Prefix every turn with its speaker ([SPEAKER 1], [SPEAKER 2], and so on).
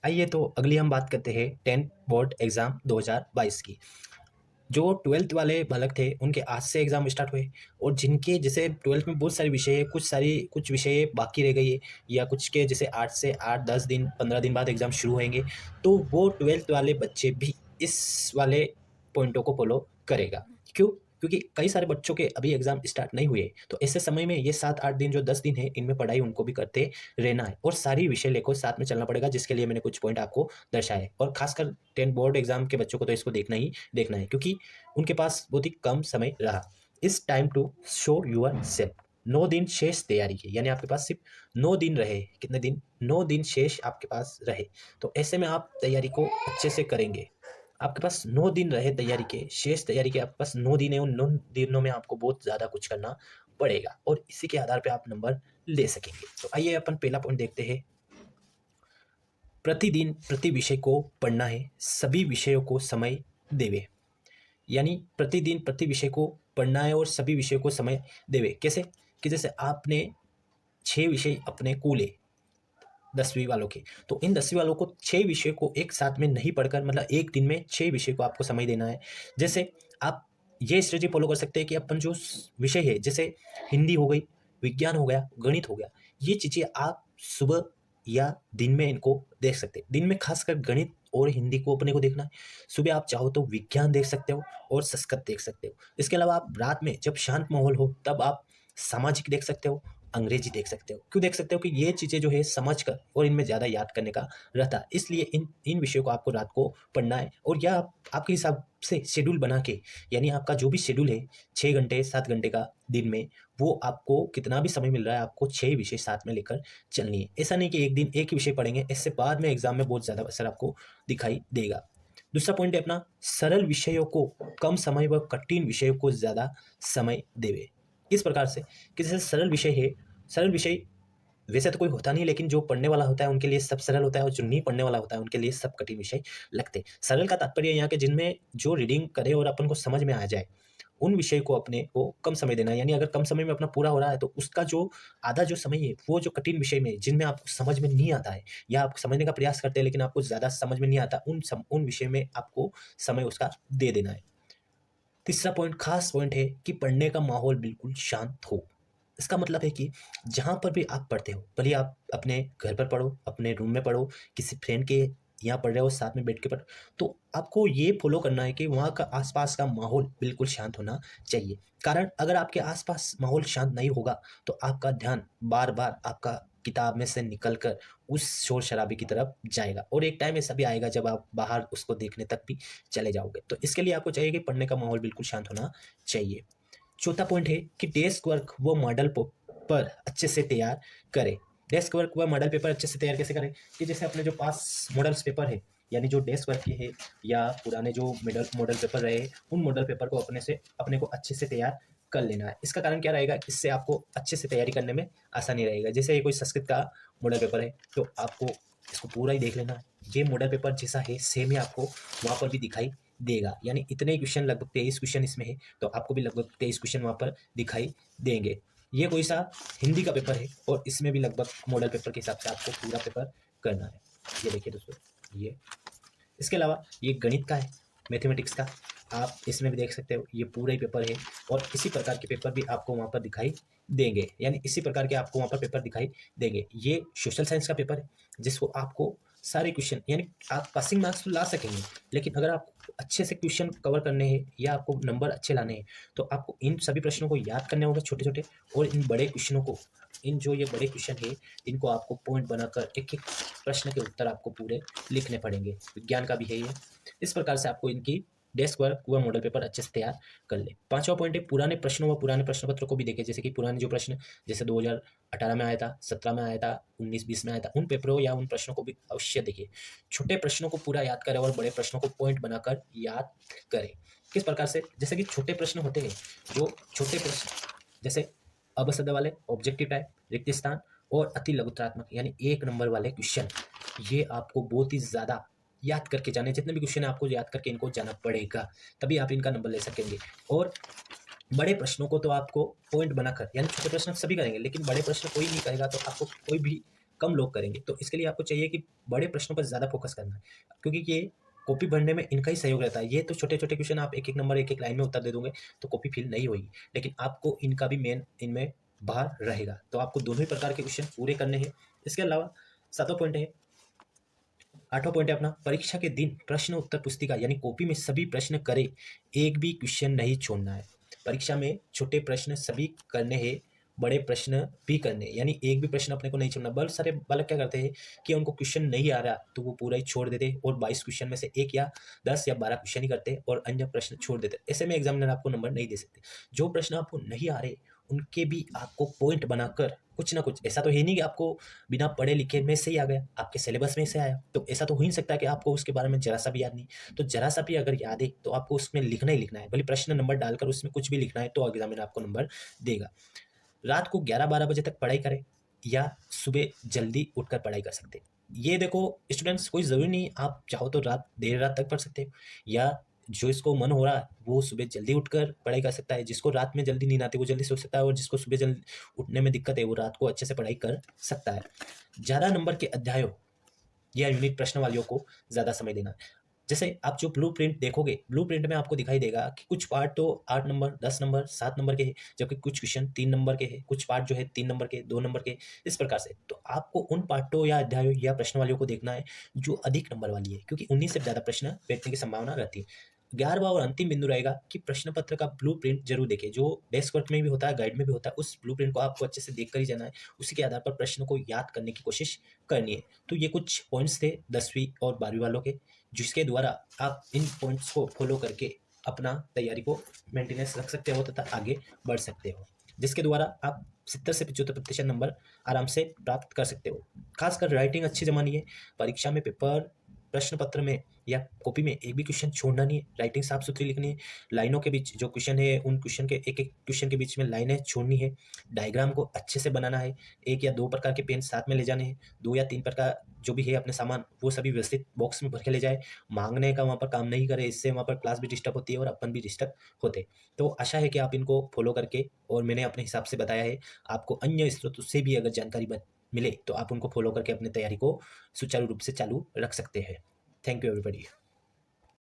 [SPEAKER 1] आइए तो अगली हम बात करते हैं 10th बोर्ड एग्ज़ाम 2022 की। जो 12th वाले बालक थे उनके आज से एग्ज़ाम स्टार्ट हुए और जिनके जैसे 12th में बहुत सारे विषय है, कुछ विषय बाकी रह गई है या कुछ के जैसे 8 से 8 10 दिन 15 दिन बाद एग्ज़ाम शुरू होंगे, तो वो 12th वाले बच्चे भी इस वाले पॉइंटों को फ़ॉलो करेगा। क्यों? क्योंकि कई सारे बच्चों के अभी एग्ज़ाम स्टार्ट नहीं हुए, तो ऐसे समय में ये 7-8 दिन जो 10 दिन है, इनमें पढ़ाई उनको भी करते रहना है और सारी विषय लेकर साथ में चलना पड़ेगा, जिसके लिए मैंने कुछ पॉइंट आपको दर्शाए और खासकर 10 बोर्ड एग्ज़ाम के बच्चों को तो इसको देखना है क्योंकि उनके पास बहुत ही कम समय रहा। इस time to show yourself. 9 दिन शेष तैयारी के, यानी आपके पास सिर्फ 9 दिन रहे। कितने दिन? 9 दिन शेष आपके पास रहे। तो ऐसे में आप तैयारी को अच्छे से करेंगे। आपके पास 9 दिन रहे तैयारी के, शेष तैयारी के आपके पास 9 दिन है। उन 9 दिनों में आपको बहुत ज़्यादा कुछ करना पड़ेगा और इसी के आधार पे आप नंबर ले सकेंगे। तो आइए अपन पहला पॉइंट देखते हैं। प्रतिदिन प्रति विषय को पढ़ना है, सभी विषयों को समय देवे। यानी प्रतिदिन प्रति विषय को पढ़ना है और सभी विषयों को समय देवे। कैसे? कि जैसे आपने 6 विषय अपने कूले 10वीं वालों के, तो इन 10वीं वालों को 6 विषय को एक साथ में नहीं पढ़कर, मतलब एक दिन में 6 विषय को आपको समय देना है। जैसे आप ये स्ट्रेटजी फॉलो कर सकते हैं कि अपन जो विषय है, जैसे हिंदी हो गई, विज्ञान हो गया, गणित हो गया, ये चीज़ें आप सुबह या दिन में इनको देख सकते हैं। दिन में खासकर गणित और हिंदी को अपने को देखना है। सुबह आप चाहो तो विज्ञान देख सकते हो और संस्कृत देख सकते हो। इसके अलावा आप रात में जब शांत माहौल हो तब आप सामाजिक देख सकते हो, अंग्रेजी देख सकते हो। क्यों देख सकते हो? कि ये चीज़ें जो है समझ कर और इनमें ज़्यादा याद करने का रहता है। इसलिए इन इन विषयों को आपको रात को पढ़ना है और यह आपके हिसाब से शेड्यूल बना के, यानी आपका जो भी शेड्यूल है 6 घंटे 7 घंटे का दिन में, वो आपको कितना भी समय मिल रहा है, आपको 6 विषय साथ में लेकर चलनी है। ऐसा नहीं कि एक दिन एक ही विषय पढ़ेंगे, इससे बाद में एग्जाम में बहुत ज़्यादा असर आपको दिखाई देगा। दूसरा पॉइंट है अपना, सरल विषयों को कम समय व कठिन विषयों को ज़्यादा समय देवे। इस प्रकार से कि जैसे सरल विषय है, सरल विषय वैसे तो कोई होता नहीं, लेकिन जो पढ़ने वाला होता है उनके लिए सब सरल होता है और जो नहीं पढ़ने वाला होता है उनके लिए सब कठिन विषय लगते हैं। सरल का तात्पर्य यहाँ के जिनमें जो रीडिंग करे और अपन को समझ में आ जाए, उन विषय को अपने को कम समय देना है। यानी अगर कम समय में अपना पूरा हो रहा है तो उसका जो आधा जो समय है वो जो कठिन विषय में, जिनमें आपको समझ में नहीं आता है या आप समझने का प्रयास करते हैं लेकिन आपको ज़्यादा समझ में नहीं आता, उन विषय में आपको समय उसका दे देना है। तीसरा पॉइंट, खास पॉइंट है कि पढ़ने का माहौल बिल्कुल शांत हो। इसका मतलब है कि जहाँ पर भी आप पढ़ते हो, भले आप अपने घर पर पढ़ो, अपने रूम में पढ़ो, किसी फ्रेंड के यहाँ पढ़ रहे हो, साथ में बैठ के पढ़ो, तो आपको ये फॉलो करना है कि वहाँ का आसपास का माहौल बिल्कुल शांत होना चाहिए। कारण अगर आपके आसपास माहौल शांत नहीं होगा तो आपका ध्यान बार बार आपका किताब में से निकल कर उस शोर शराबे की तरफ जाएगा और एक टाइम ऐसा भी आएगा जब आप बाहर उसको देखने तक भी चले जाओगे। तो इसके लिए आपको चाहिए कि पढ़ने का माहौल बिल्कुल शांत होना चाहिए। चौथा पॉइंट है कि डेस्क वर्क व मॉडल पेपर अच्छे से तैयार करें। डेस्क वर्क व मॉडल पेपर अच्छे से तैयार कैसे करें? कि जैसे अपने जो पास मॉडल्स पेपर है, यानी जो डेस्क वर्क के है या पुराने जो मॉडल पेपर रहे, उन मॉडल पेपर को अपने को अच्छे से तैयार कर लेना है। इसका कारण क्या रहेगा? इससे आपको अच्छे से तैयारी करने में आसानी रहेगा। जैसे ये कोई संस्कृत का मॉडल पेपर है तो आपको इसको पूरा ही देख लेना है। ये मॉडल पेपर जैसा है सेम ही आपको वहाँ पर भी दिखाई देगा। यानी इतने क्वेश्चन, लगभग 23 क्वेश्चन इसमें है, तो आपको भी लगभग 23 क्वेश्चन वहाँ पर दिखाई देंगे। ये कोई सा हिंदी का पेपर है और इसमें भी लगभग मॉडल पेपर के हिसाब से आपको पूरा पेपर करना है। ये देखिए दोस्तों, ये इसके अलावा ये गणित का है, मैथमेटिक्स का, आप इसमें भी देख सकते हो ये पूरा ही पेपर है और इसी प्रकार के पेपर भी आपको वहाँ पर दिखाई देंगे। यानी इसी प्रकार के आपको वहाँ पर पेपर दिखाई देंगे। ये सोशल साइंस का पेपर है जिसको आपको सारे क्वेश्चन, यानी आप पासिंग मार्क्स तो ला सकेंगे, लेकिन अगर आप अच्छे से क्वेश्चन कवर करने हैं या आपको नंबर अच्छे लाने हैं तो आपको इन सभी प्रश्नों को याद करने होंगे छोटे छोटे, और इन बड़े क्वेश्चनों को, इन जो ये बड़े क्वेश्चन है इनको आपको पॉइंट बनाकर एक एक प्रश्न के उत्तर आपको पूरे लिखने पड़ेंगे। विज्ञान का भी है ये। इस प्रकार से आपको इनकी डेस्क वर्क व मॉडल पेपर अच्छे से तैयार कर ले। पांचवा पॉइंट है पुराने प्रश्नों व पुराने प्रश्न पत्रों को भी देखें। जैसे कि पुराने जो प्रश्न जैसे 2018 में आया था, 17 में आया था, 19-20 में आया था, उन पेपरों या उन प्रश्नों को भी अवश्य देखिए। छोटे प्रश्नों को पूरा याद करें और बड़े प्रश्नों को पॉइंट बनाकर याद करें। किस प्रकार से? जैसे कि छोटे प्रश्न होते हैं, जो छोटे प्रश्न जैसे अबसद वाले, ऑब्जेक्टिव टाइप, रिक्त स्थान और अति लघुत्रात्मक यानी 1 नंबर वाले क्वेश्चन, ये आपको बहुत ही ज़्यादा याद करके जाने। जितने भी क्वेश्चन है आपको याद करके इनको जाना पड़ेगा, तभी आप इनका नंबर ले सकेंगे। और बड़े प्रश्नों को तो आपको पॉइंट बनाकर, यानी छोटे प्रश्न सभी करेंगे लेकिन बड़े प्रश्न कोई नहीं करेगा तो आपको कोई भी कम लोग करेंगे। तो इसके लिए आपको चाहिए कि बड़े प्रश्नों पर ज़्यादा फोकस करना है, क्योंकि ये कॉपी भरने में इनका ही सहयोग रहता है। ये तो छोटे-छोटे क्वेश्चन आप एक-एक नंबर, एक-एक लाइन में उत्तर दे दोगे तो कॉपी फिल नहीं होगी, लेकिन आपको इनका भी मेन इनमें भार रहेगा। तो आपको दोनों ही प्रकार के क्वेश्चन पूरे करने हैं। इसके अलावा 7वां पॉइंट है, 8वां पॉइंट है अपना, परीक्षा के दिन प्रश्न उत्तर पुस्तिका यानी कॉपी में सभी प्रश्न करें, एक भी क्वेश्चन नहीं छोड़ना है। परीक्षा में छोटे प्रश्न सभी करने हैं, बड़े प्रश्न भी करने हैं, यानी एक भी प्रश्न अपने को नहीं छोड़ना। बहुत सारे बालक क्या करते हैं कि उनको क्वेश्चन नहीं आ रहा तो वो पूरा ही छोड़ देते और 22 क्वेश्चन में से 1 या 10 या 12 क्वेश्चन ही करते और अन्य प्रश्न छोड़ देते। ऐसे में एग्जामिनर आपको नंबर नहीं दे सकते। जो प्रश्न आपको नहीं आ रहे उनके भी आपको पॉइंट बनाकर कुछ ना कुछ, ऐसा तो है नहीं कि आपको बिना पढ़े लिखे में से ही आ गया, आपके सिलेबस में से आया, तो ऐसा तो हो ही नहीं सकता कि आपको उसके बारे में जरा सा भी याद नहीं। तो जरा सा भी अगर याद है तो आपको उसमें लिखना ही लिखना है, भले प्रश्न नंबर डालकर उसमें कुछ भी लिखना है तो एग्जामिनर आपको नंबर देगा। रात को 11-12 बजे तक पढ़ाई करें या सुबह जल्दी उठकर पढ़ाई कर सकते हैं। ये देखो स्टूडेंट्स, कोई ज़रूरी नहीं आप चाहो तो देर रात तक पढ़ सकते हो, या जो इसको मन हो रहा है वो सुबह जल्दी उठकर पढ़ाई कर सकता है। जिसको रात में जल्दी नींद आती है वो जल्दी सो सकता है, और जिसको सुबह जल्दी उठने में दिक्कत है वो रात को अच्छे से पढ़ाई कर सकता है। ज़्यादा नंबर के अध्यायों या यूनिट प्रश्नावलियों को ज़्यादा समय देना। जैसे आप जो ब्लूप्रिंट देखोगे, ब्लूप्रिंट में आपको दिखाई देगा कि कुछ पार्ट तो 8 नंबर, 10 नंबर, 7 नंबर के हैं, जबकि कुछ क्वेश्चन 3 नंबर के हैं, कुछ पार्ट जो है 3 नंबर के, 2 नंबर के, इस प्रकार से। तो आपको उन पार्टों या अध्यायों या प्रश्नावलियों को देखना है जो अधिक नंबर वाली है, क्योंकि उन्हीं से ज़्यादा प्रश्न बैठने की संभावना रहती है। 11वां और अंतिम बिंदु रहेगा कि प्रश्न पत्र का ब्लूप्रिंट जरूर देखें, जो डेस्क वर्क में भी होता है, गाइड में भी होता है। उस ब्लूप्रिंट को आपको अच्छे से देख कर ही जाना है, उसी के आधार पर प्रश्न को याद करने की कोशिश करनी है। तो ये कुछ पॉइंट्स थे 10वीं और 12वीं वालों के, जिसके द्वारा आप इन पॉइंट्स को फॉलो करके अपना तैयारी को मेंटेनेंस रख सकते हो तथा आगे बढ़ सकते हो, जिसके द्वारा आप 70 से 75% नंबर आराम से प्राप्त कर सकते हो। खासकर राइटिंग अच्छी जमानी है। परीक्षा में पेपर, प्रश्न पत्र में या कॉपी में एक भी क्वेश्चन छोड़ना नहीं है। राइटिंग साफ सुथरी लिखनी है। लाइनों के बीच जो क्वेश्चन है उन क्वेश्चन के एक एक क्वेश्चन के बीच में लाइनें छोड़नी है। डायग्राम को अच्छे से बनाना है। 1 या 2 प्रकार के पेन साथ में ले जाने हैं। 2 या 3 प्रकार जो भी है अपने सामान वो सभी व्यवस्थित बॉक्स में भर के ले जाए। मांगने का वहाँ पर काम नहीं करे, इससे वहाँ पर क्लास भी डिस्टर्ब होती है और अपन भी डिस्टर्ब होते। तो आशा है कि आप इनको फॉलो करके, और मैंने अपने हिसाब से बताया है, आपको अन्य स्रोतों से भी अगर जानकारी मिले तो आप उनको फॉलो करके अपनी तैयारी को सुचारू रूप से चालू रख सकते हैं। Thank you everybody.